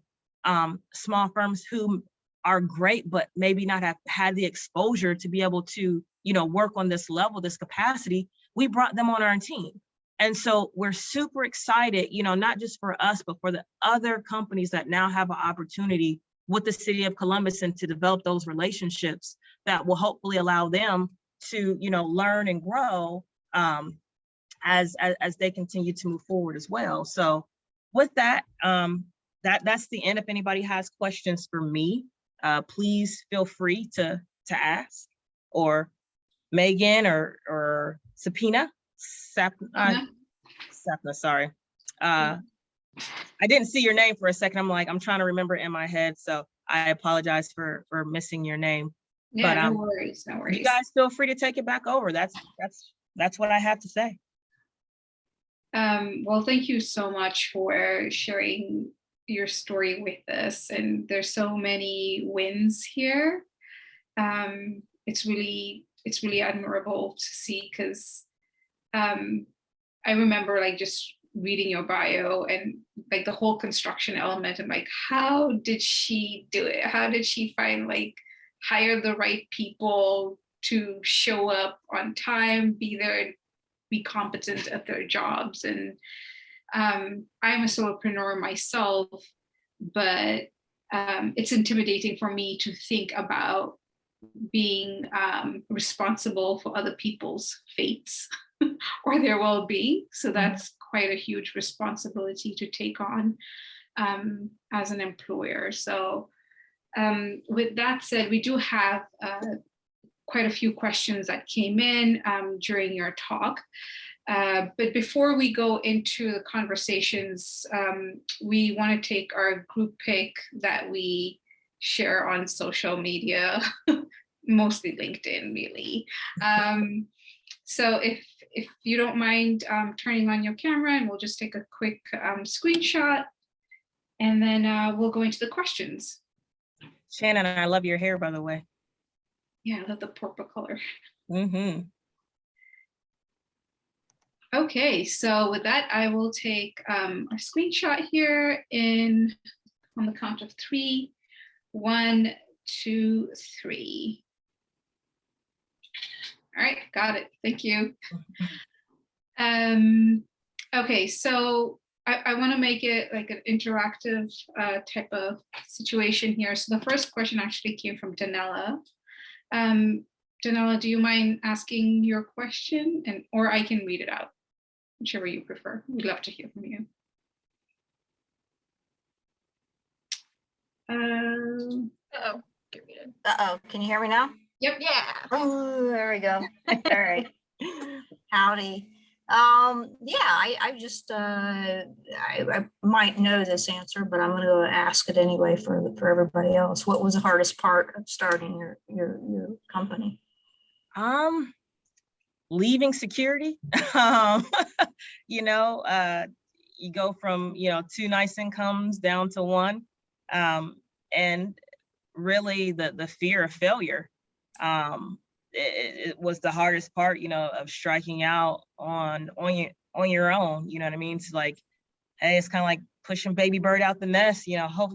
small firms who are great, but maybe not have had the exposure to be able to, you know, work on this level, this capacity. We brought them on our team. And so we're super excited, you know, not just for us, but for the other companies that now have an opportunity with the city of Columbus, and to develop those relationships that will hopefully allow them to, learn and grow as they continue to move forward as well. So with that, that's the end. If anybody has questions for me, please feel free to ask, or Megan or Sapna, sorry. I didn't see your name for a second. I'm trying to remember it in my head. So I apologize for missing your name. Yeah, but, no worries. You guys feel free to take it back over. That's what I have to say. Well, thank you so much for sharing your story with us. And there's so many wins here. It's really admirable to see, because I remember like just reading your bio and like the whole construction element, and like, how did she do it? How did she hire the right people to show up on time, be there, be competent at their jobs? And I'm a solopreneur myself, but it's intimidating for me to think about being responsible for other people's fates or their well-being. So that's quite a huge responsibility to take on as an employer. So with that said, we do have quite a few questions that came in during your talk. But before we go into the conversations, we want to take our group pick that we share on social media, mostly LinkedIn, really. So if you don't mind turning on your camera, and we'll just take a quick screenshot, and then we'll go into the questions. Shannon, I love your hair, by the way. Yeah, I love the purple color. Mm-hmm. Okay, so with that, I will take a screenshot here on the count of 3. 1, 2, 3. All right, got it. Thank you. Okay, so I want to make it like an interactive type of situation here. So the first question actually came from Danella. Danella, do you mind asking your question, or I can read it out, whichever you prefer. We'd love to hear from you. Uh-oh, get muted. Uh-oh, can you hear me now? Yep. Yeah. Oh, there we go. All right. Howdy. Yeah, I just I might know this answer, but I'm gonna go ask it anyway for everybody else. What was the hardest part of starting your company? Leaving security. You go from 2 nice incomes down to 1, and really the fear of failure. It was the hardest part, of striking out on your own. You know what I mean? It's like, hey, it's kind of like pushing baby bird out the nest.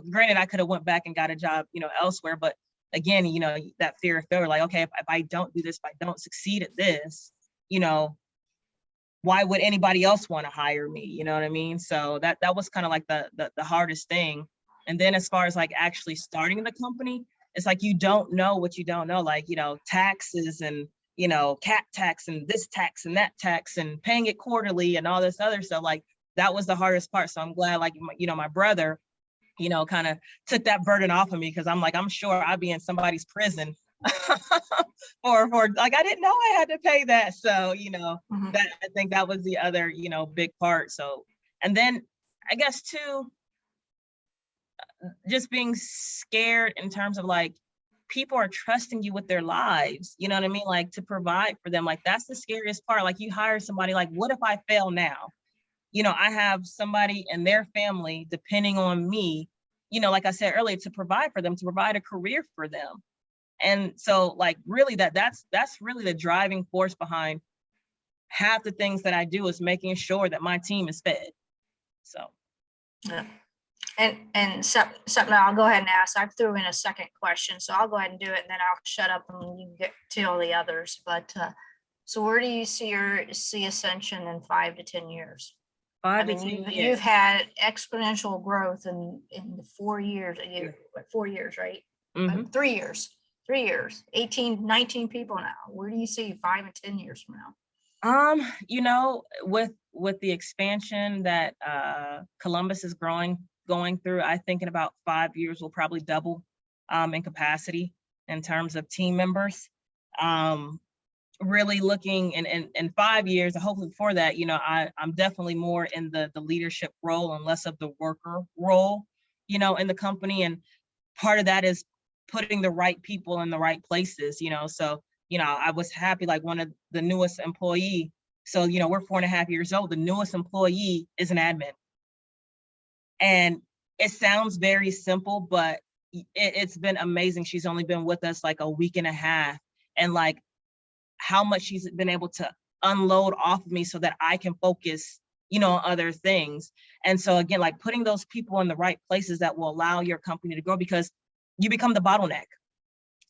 Granted, I could have went back and got a job, elsewhere, but again, that fear of failure, like, okay, if I don't do this, if I don't succeed at this, why would anybody else want to hire me? You know what I mean? So that was kind of like the hardest thing. And then as far as like actually starting the company, it's like you don't know what you don't know, like, taxes and, cat tax and this tax and that tax and paying it quarterly and all this other stuff. Like that was the hardest part. So I'm glad, like, my brother, kind of took that burden off of me, because I'm sure I'd be in somebody's prison for like, I didn't know I had to pay that. So, that I think that was the other, big part. So, and then I guess too, just being scared in terms of like, people are trusting you with their lives, you know what I mean? Like to provide for them, like that's the scariest part. Like you hire somebody, like, what if I fail now? I have somebody and their family depending on me, like I said earlier, to provide for them, to provide a career for them. And so like, really that's really the driving force behind half the things that I do, is making sure that my team is fed. So. Yeah. And something I'll go ahead and ask. I threw in a second question, so I'll go ahead and do it, and then I'll shut up and you can get to all the others. But so where do you see Ascension in 5 to 10 years? You've had exponential growth in the 4 years. 4 years, right? Mm-hmm. 3 years. 3 years, 18, 19 people now? Where do you see 5 and 10 years from now? You know, with the expansion that Columbus is going through, I think in about 5 years we'll probably double in capacity in terms of team members. Really looking in 5 years, and hopefully before that, you know, I'm definitely more in the leadership role and less of the worker role, you know, in the company. And part of that is putting the right people in the right places, you know. So, you know, I was happy, like one of the newest employee. So, you know, we're 4.5 years old. The newest employee is an admin. And it sounds very simple, but it's been amazing. She's only been with us like a week and a half, and like how much she's been able to unload off of me so that I can focus, you know, on other things. And so again, like putting those people in the right places that will allow your company to grow, because you become the bottleneck.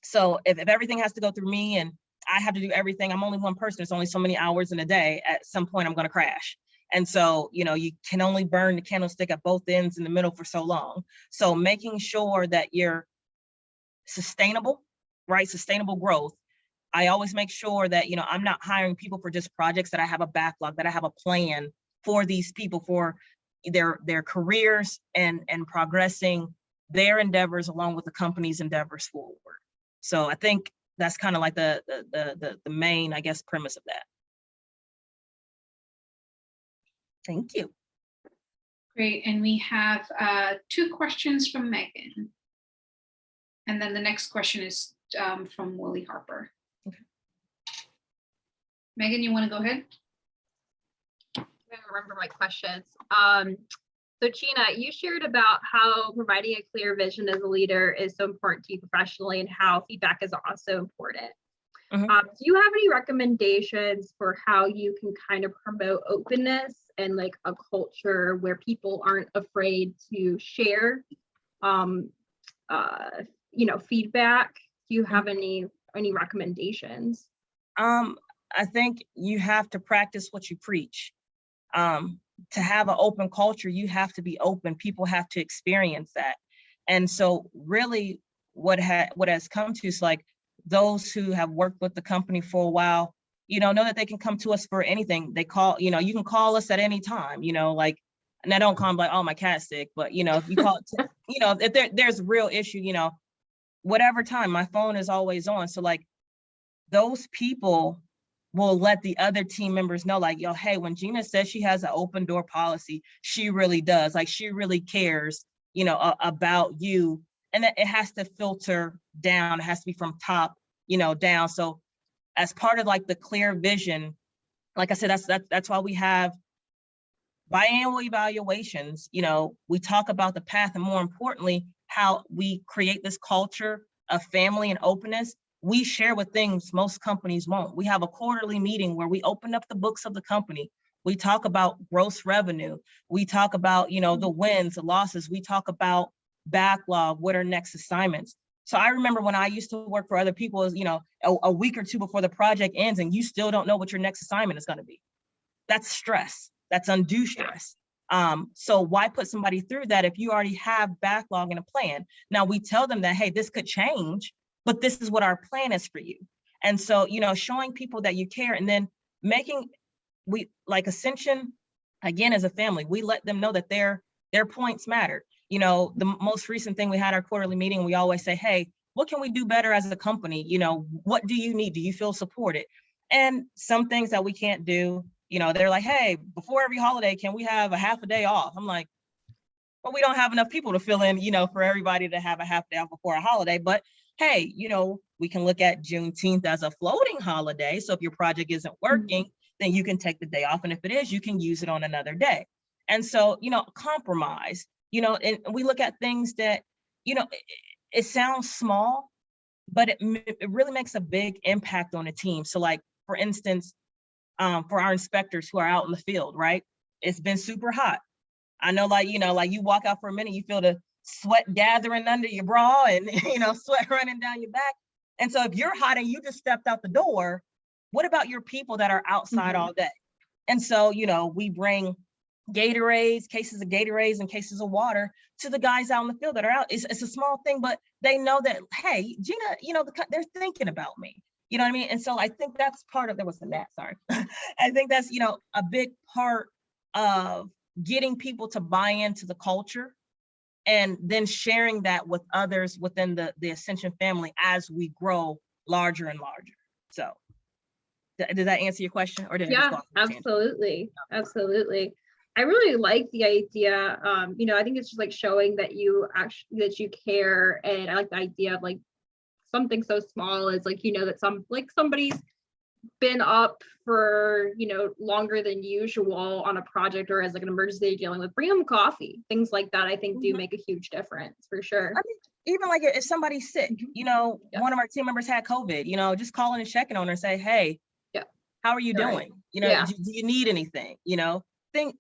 So if everything has to go through me and I have to do everything, I'm only one person, there's only so many hours in a day, at some point I'm going to crash. And so, you know, you can only burn the candlestick at both ends in the middle for so long. So making sure that you're sustainable, right? Sustainable growth. I always make sure that, you know, I'm not hiring people for just projects, that I have a backlog, that I have a plan for these people, for their careers and progressing their endeavors along with the company's endeavors forward. So I think that's kind of like the main, I guess, premise of that. Thank you. Great, and we have 2 questions from Megan. And then the next question is from Willie Harper. Okay. Megan, you want to go ahead? I remember my questions. So Jeanna, you shared about how providing a clear vision as a leader is so important to you professionally, and how feedback is also important. Mhm. Do you have any recommendations for how you can kind of promote openness and like a culture where people aren't afraid to share, you know, feedback? Do you have any recommendations? I think you have to practice what you preach. To have an open culture, you have to be open. People have to experience that. And so really what has come to is like those who have worked with the company for a while, you know that they can come to us for anything. They call, you know, you can call us at any time, you know, like, and I don't call them like, oh, my cat's sick, but you know, if you call it, you know, if there's a real issue, you know, whatever time, my phone is always on. So like those people will let the other team members know, like, yo, hey, when Jeanna says she has an open door policy, she really does. Like, she really cares, you know, about you. And that it has to filter down. It has to be from top, you know, down. So as part of like the clear vision, like I said, that's why we have biannual evaluations. You know, we talk about the path, and more importantly, how we create this culture of family and openness. We share with things most companies won't. We have a quarterly meeting where we open up the books of the company. We talk about gross revenue. We talk about, you know, the wins, the losses. We talk about backlog, what are next assignments. So I remember when I used to work for other people, you know, a week or two before the project ends and you still don't know what your next assignment is going to be. That's stress. That's undue stress. So why put somebody through that if you already have backlog and a plan? Now we tell them that, hey, this could change, but this is what our plan is for you. And so, you know, showing people that you care, and then we like Ascension, again, as a family, we let them know that their points matter. You know, the most recent thing, we had our quarterly meeting, we always say, hey, what can we do better as a company? You know, what do you need? Do you feel supported? And some things that we can't do, you know, they're like, hey, before every holiday, can we have a half a day off? I'm like, well, we don't have enough people to fill in, you know, for everybody to have a half day off before a holiday. But hey, you know, we can look at Juneteenth as a floating holiday. So if your project isn't working, then you can take the day off. And if it is, you can use it on another day. And so, you know, compromise, you know, and we look at things that, you know, it sounds small, but it really makes a big impact on a team. So like, for instance, for our inspectors who are out in the field, right? It's been super hot. I know, like, you know, like you walk out for a minute, you feel the sweat gathering under your bra and, you know, sweat running down your back. And so if you're hot and you just stepped out the door, what about your people that are outside all day? And so, you know, we bring Gatorades, cases of Gatorades and cases of water to the guys out in the field that are out. It's a small thing, but they know that, hey, Jeanna, you know, they're thinking about me. You know what I mean? And so I think that's part of, there was a gnat, sorry. I think that's, you know, a big part of getting people to buy into the culture and then sharing that with others within the Ascension family as we grow larger and larger. So did that answer your question, or did I just go off on a tangent? Absolutely. Absolutely. I really like the idea. You know, I think it's just like showing that you actually, that you care. And I like the idea of like something so small as like, you know, that somebody's been up for, you know, longer than usual on a project, or as like an emergency dealing with, bring them coffee, things like that. I think do make a huge difference for sure. I mean, even like if somebody's sick, you know, one of our team members had COVID, you know, just calling and checking on her and say, hey, how are you doing? Right. You know, do you need anything? You know,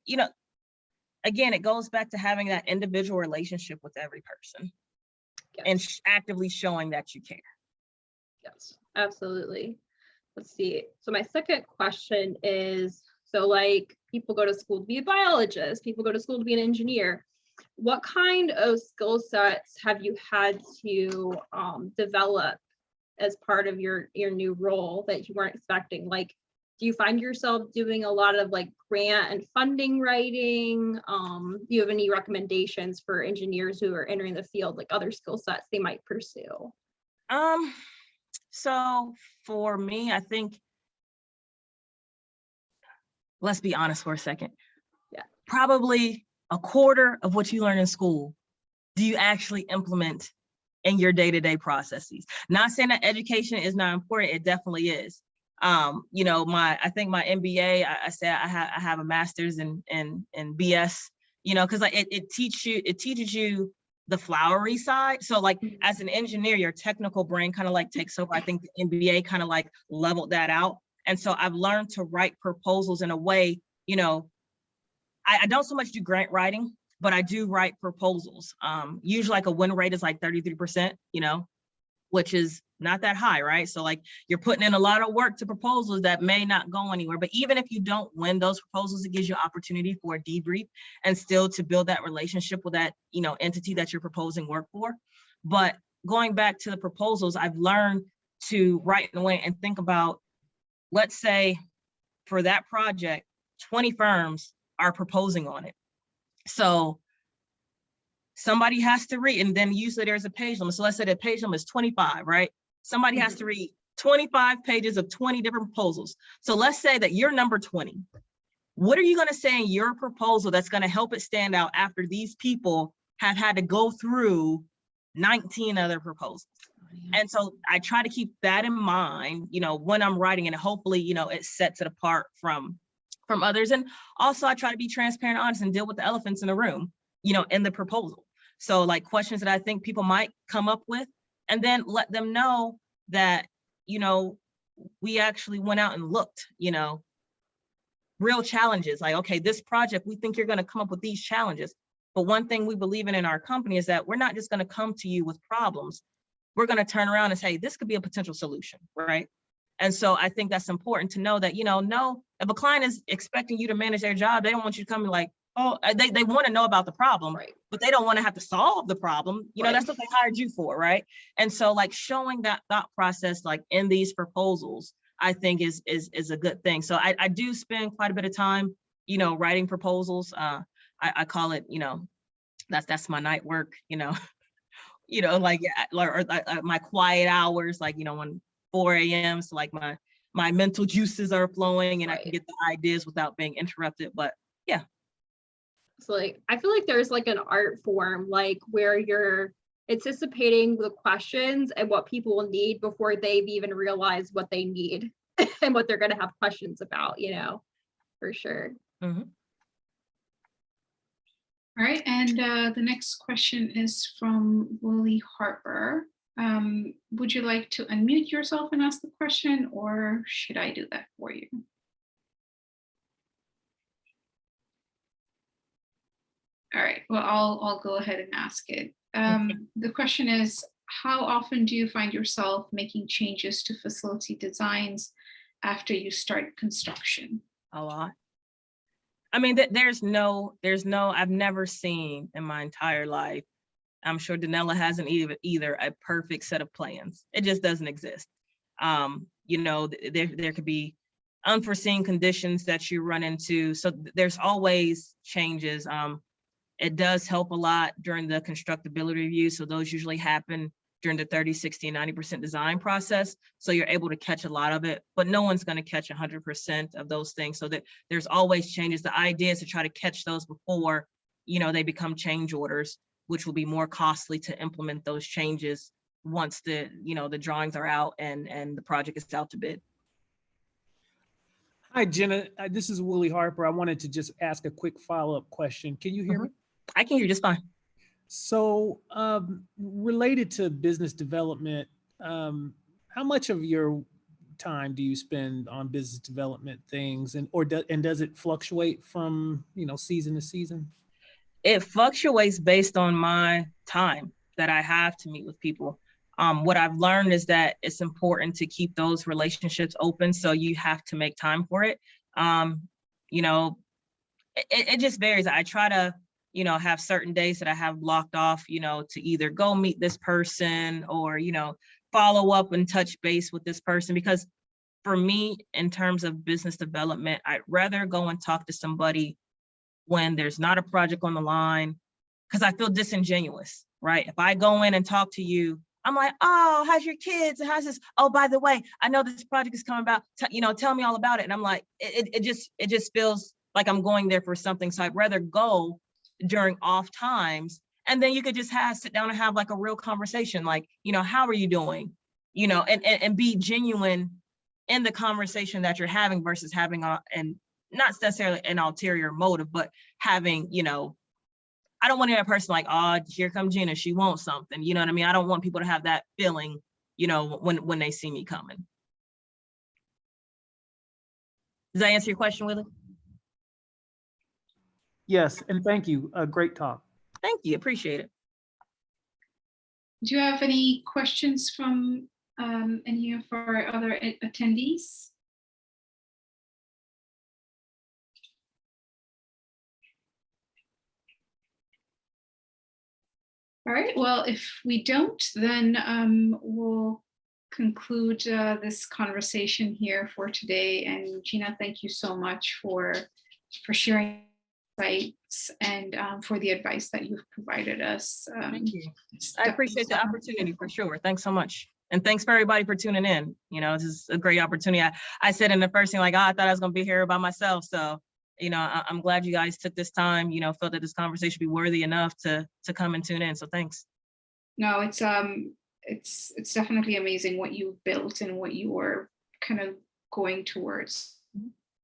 you know, again, it goes back to having that individual relationship with every person and actively showing that you care. Yes, absolutely. Let's see. So my second question is, so like people go to school to be a biologist, people go to school to be an engineer. What kind of skill sets have you had to develop as part of your new role that you weren't expecting? Like, do you find yourself doing a lot of like grant and funding writing? Do you have any recommendations for engineers who are entering the field, like other skill sets they might pursue? So for me, I think, let's be honest for a second. Yeah. Probably a quarter of what you learn in school, do you actually implement in your day-to-day processes? Not saying that education is not important, it definitely is. You know, I think my MBA, I said I have a master's in BS, you know, because like it teaches you the flowery side. So like as an engineer, your technical brain kind of like takes over. I think the MBA kind of like leveled that out. And so I've learned to write proposals in a way, you know, I don't so much do grant writing, but I do write proposals. Usually like a win rate is like 33%, you know, which is not that high, right? So like you're putting in a lot of work to proposals that may not go anywhere. But even if you don't win those proposals, it gives you opportunity for a debrief and still to build that relationship with that, you know, entity that you're proposing work for. But going back to the proposals, I've learned to write in a way and think about, let's say for that project, 20 firms are proposing on it. So somebody has to read, and then usually there's a page limit. So let's say the page limit is 25, right? Somebody has to read 25 pages of 20 different proposals. So let's say that you're number 20. What are you going to say in your proposal that's going to help it stand out after these people have had to go through 19 other proposals? And so I try to keep that in mind, you know, when I'm writing, and hopefully, you know, it sets it apart from others. And also I try to be transparent, honest, and deal with the elephants in the room, you know, in the proposal. So like questions that I think people might come up with, and then let them know that, you know, we actually went out and looked, you know, real challenges. Like, okay, this project, we think you're going to come up with these challenges. But one thing we believe in our company is that we're not just going to come to you with problems. We're going to turn around and say, this could be a potential solution, right? And so I think that's important to know that, you know, no, if a client is expecting you to manage their job, they don't want you to come and like, oh, they want to know about the problem, right, but they don't want to have to solve the problem. You know, that's what they hired you for, right? And so like showing that thought process, like in these proposals, I think is a good thing. So I do spend quite a bit of time, you know, writing proposals. I call it, you know, that's my night work, you know, you know, like, or my quiet hours, like, you know, when 4 a.m. So like my mental juices are flowing and I can get the ideas without being interrupted. But yeah. So like, I feel like there's like an art form, like where you're anticipating the questions and what people will need before they've even realized what they need and what they're going to have questions about, you know, for sure. Mm-hmm. All right, and the next question is from Willie Harper. Would you like to unmute yourself and ask the question, or should I do that for you? All right, well, I'll go ahead and ask it. The question is, how often do you find yourself making changes to facility designs after you start construction? A lot. I mean, there's no, I've never seen in my entire life, I'm sure Danella hasn't either, a perfect set of plans. It just doesn't exist. You know, there could be unforeseen conditions that you run into. So there's always changes. It does help a lot during the constructability review. So those usually happen during the 30, 60, and 90% design process. So you're able to catch a lot of it, but no one's going to catch 100% of those things. So that there's always changes. The idea is to try to catch those before, you know, they become change orders, which will be more costly to implement those changes once the, you know, the drawings are out and the project is out to bid. Hi, Jenna. This is Willie Harper. I wanted to just ask a quick follow-up question. Can you hear me? I can hear you just fine. So related to business development, how much of your time do you spend on business development things, and does it fluctuate from, you know, season to season? It fluctuates based on my time that I have to meet with people. What I've learned is that it's important to keep those relationships open. So you have to make time for it. You know, it just varies. I try to, you know, have certain days that I have blocked off, you know, to either go meet this person or, you know, follow up and touch base with this person. Because for me, in terms of business development, I'd rather go and talk to somebody when there's not a project on the line, because I feel disingenuous, right? If I go in and talk to you, I'm like, oh, how's your kids? And how's this? Oh, by the way, I know this project is coming about, you know, tell me all about it. And I'm like, it just feels like I'm going there for something. So I'd rather go during off times. And then you could just sit down and have like a real conversation. Like, you know, how are you doing? You know, and be genuine in the conversation that you're having versus having and not necessarily an ulterior motive, but having, you know, I don't want to hear a person like, oh, here comes Jeanna, she wants something. You know what I mean? I don't want people to have that feeling, you know, when they see me coming. Does that answer your question, Willie? Yes, and thank you. Great talk. Thank you, appreciate it. Do you have any questions from any of our other attendees? All right, well, if we don't, then we'll conclude this conversation here for today. And Jeanna, thank you so much for sharing insights and for the advice that you've provided us. Thank you. I appreciate the opportunity for sure. Thanks so much. And thanks for everybody for tuning in. You know, this is a great opportunity. I said in the first thing, like, oh, I thought I was going to be here by myself. So, you know, I'm glad you guys took this time, you know, felt that this conversation would be worthy enough to come and tune in. So thanks. No, it's definitely amazing what you've built and what you are kind of going towards.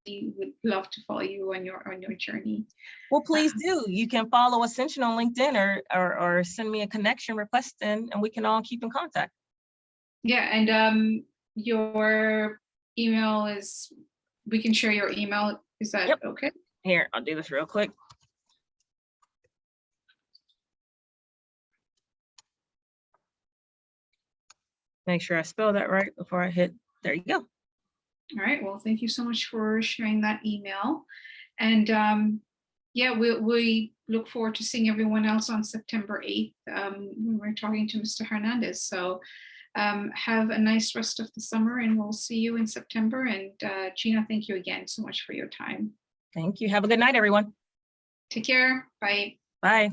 We would love to follow you on your journey. Well, please do. You can follow Ascension on LinkedIn or send me a connection request and we can all keep in contact. Yeah, and your email is, we can share your email. Is that okay? Here, I'll do this real quick. Make sure I spell that right before I hit, there you go. All right, well, thank you so much for sharing that email. And yeah, we look forward to seeing everyone else on September 8th when we're talking to Mr. Hernandez. So have a nice rest of the summer and we'll see you in September. And Jeanna, thank you again so much for your time. Thank you. Have a good night, everyone. Take care. Bye. Bye.